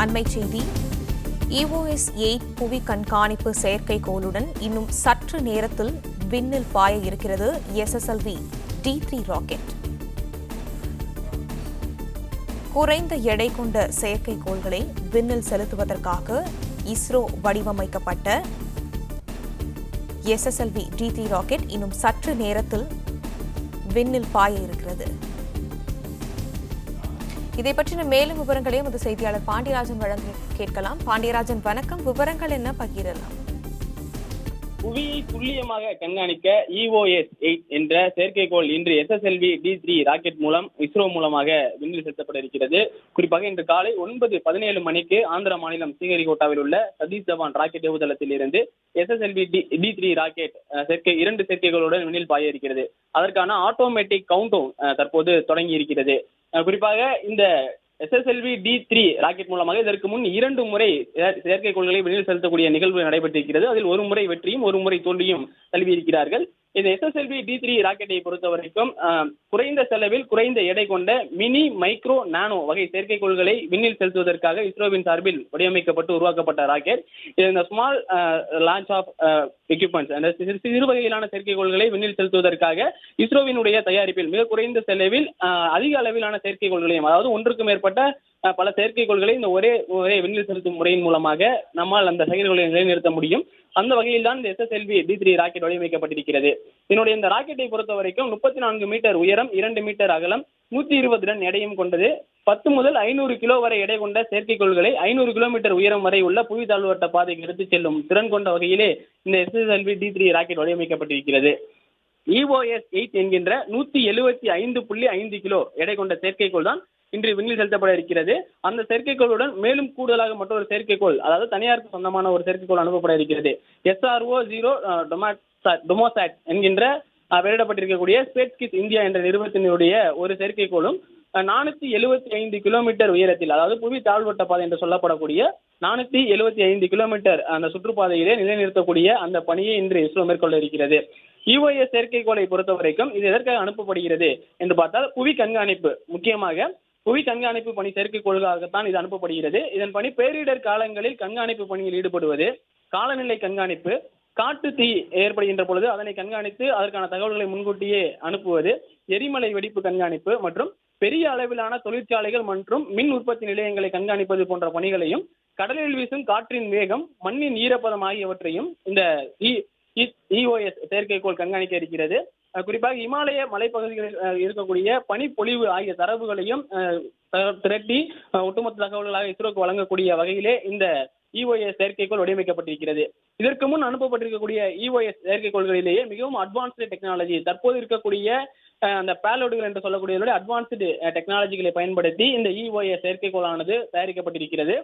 அண்மை செய்தி. EOS-8 புவி கண்காணிப்பு செயற்கைக்கோளுடன் இன்னும் சற்று நேரத்தில் விண்ணில் பாய இருக்கிறது SSLV D3 ராக்கெட். குறைந்த எடை கொண்ட செயற்கைக்கோள்களை விண்ணில் செலுத்துவதற்காக இஸ்ரோ வடிவமைக்கப்பட்ட SSLV D3 ராக்கெட் இன்னும் சற்று நேரத்தில் விண்ணில் பாய இருக்கிறது. இதை பற்றின மேலும் விவரங்களையும் அது செய்தியாளர் பாண்டியராஜன் வழங்க கேட்கலாம். பாண்டியராஜன் வணக்கம். விவரங்கள் என்ன பகிரலாம்? புவியை துல்லியமாக கண்காணிக்க EOS-8 என்ற செயற்கைக்கோள் இன்று SSLV D3 ராக்கெட் மூலம் இஸ்ரோ மூலமாக விண்ணில் செலுத்தப்பட இருக்கிறது. குறிப்பாக இன்று காலை 9:17 மணிக்கு ஆந்திர மாநிலம் ஸ்ரீஹரிகோட்டாவில் உள்ள சதீஷ் தவான் ராக்கெட் ஏவுதளத்தில் இருந்து SSLV D3 ராக்கெட் இரண்டு செயற்கைக்கோளுடன் விண்ணில் பாய இருக்கிறது. அதற்கான ஆட்டோமேட்டிக் கவுண்டவுன் தற்போது தொடங்கி இருக்கிறது. குறிப்பாக இந்த SSLV D3 ராக்கெட் மூலமாக இதற்கு முன் 2 முறை செயற்கைக்கோள்களை விண்ணில் செலுத்தக்கூடிய நிகழ்வு நடைபெற்றிருக்கிறது. அதில் ஒரு முறை வெற்றியும் ஒரு முறை தோல்வியும் தழுவியிருக்கிறார்கள். இந்த SSLV D3 ராக்கெட்டை பொறுத்த வரைக்கும் குறைந்த செலவில் குறைந்த எடை கொண்ட மினி, மைக்ரோ, நானோ வகை செயற்கைக்கோள்களை விண்ணில் செலுத்துவதற்காக இஸ்ரோவின் சார்பில் வடிவமைக்கப்பட்டு உருவாக்கப்பட்ட ராக்கெட். இந்த ஸ்மால் லான்ச் ஆஃப் எக்யூப்மெண்ட்ஸ், அந்த சிறு வகையிலான செயற்கைக்கோள்களை விண்ணில் செலுத்துவதற்காக இஸ்ரோவினுடைய தயாரிப்பில் மிக குறைந்த செலவில் அதிக அளவிலான செயற்கைக்கோள்களையும், அதாவது ஒன்றுக்கு மேற்பட்ட பல செயற்கைக்கோள்களை இந்த ஒரே விண்ணில் செலுத்தும் முறையின் மூலமாக நம்மால் அந்த செயற்கைக்கோள்களை நிலைநிறுத்த முடியும். அந்த வகையில் தான் இந்த SSLV D3 ராக்கெட் வடிவமைக்கப்பட்டிருக்கிறது. இதனுடைய இந்த ராக்கெட்டை பொறுத்த வரைக்கும் 34 மீட்டர் உயரம், 2 மீட்டர் அகலம், 120 டன் எடையும் கொண்டது. 10 முதல் 500 கிலோ வரை எடை கொண்ட செயற்கைக்கோள்களை 500 கிலோமீட்டர் உயரம் வரை உள்ள புவி தாழ்வட்ட பாதைக்கு எடுத்துச் செல்லும் திறன் கொண்ட வகையிலே இந்த SSLV D3 ராக்கெட் வடிவமைக்கப்பட்டிருக்கிறது. EOS-8 என்கின்ற 175.5 கிலோ எடை கொண்ட செயற்கைக்கோள் தான் இன்று விண்ணில் செலுத்தப்பட இருக்கிறது. அந்த செயற்கைக்கோளுடன் மேலும் கூடுதலாக மற்றொரு செயற்கைக்கோள், அதாவது தனியாருக்கு சொந்தமான ஒரு செயற்கைக்கோள் அனுப்பப்பட இருக்கிறது. SRO-0 டொமோசாட் என்கின்ற வெளியிடப்பட்டிருக்கக்கூடிய ஸ்பேஸ்கிஸ் இந்தியா என்ற நிறுவனத்தினுடைய ஒரு செயற்கைக்கோளும் 475 கிலோமீட்டர் உயரத்தில், அதாவது புவி தாழ்வட்ட பாதை என்று சொல்லப்படக்கூடிய 475 கிலோமீட்டர் அந்த சுற்றுப்பாதையிலே நிலைநிறுத்தக்கூடிய அந்த பணியை இன்று இஸ்ரோ மேற்கொள்ள இருக்கிறது. EOS செயற்கைக்கோளை பொறுத்த வரைக்கும் இது எதற்காக அனுப்பப்படுகிறது என்று பார்த்தால் புவி கண்காணிப்பு, முக்கியமாக புவி கண்காணிப்பு பணி செயற்கைக்கோள்களாகத்தான் இது அனுப்பப்படுகிறது. இதன் பணி பேரிடர் காலங்களில் கண்காணிப்பு பணியில் ஈடுபடுவது, காலநிலை கண்காணிப்பு, காட்டு தீ ஏற்படுகின்ற பொழுது அதனை கண்காணித்து அதற்கான தகவல்களை முன்கூட்டியே அனுப்புவது, எரிமலை வெடிப்பு கண்காணிப்பு மற்றும் பெரிய அளவிலான தொழிற்சாலைகள் மற்றும் மின் உற்பத்தி நிலையங்களை கண்காணிப்பது போன்ற பணிகளையும், கடலில் வீசும் காற்றின் வேகம், மண்ணின் ஈரப்பதம் ஆகியவற்றையும் இந்த EOS செயற்கைக்கோள் கண்காணிக்க இருக்கிறது. குறிப்பாக இமாலய மலைப்பகுதிகளில் இருக்கக்கூடிய பனிப்பொழிவு ஆகிய தரவுகளையும் திரட்டி ஒட்டுமொத்த தகவல்களாக இஸ்ரோக்கு வழங்கக்கூடிய வகையிலே இந்த EOS செயற்கைக்கோள் வடிவமைக்கப்பட்டிருக்கிறது. இதற்கு முன் அனுப்பப்பட்டிருக்கக்கூடிய EOS செயற்கைக்கோள்களிலேயே மிகவும் அட்வான்ஸ்டு டெக்னாலஜி, தற்போது இருக்கக்கூடிய அந்த பேலோடுகள் என்று சொல்லக்கூடிய அட்வான்ஸ்டு டெக்னாலஜிகளை பயன்படுத்தி இந்த EOS செயற்கைக்கோளானது தயாரிக்கப்பட்டிருக்கிறது.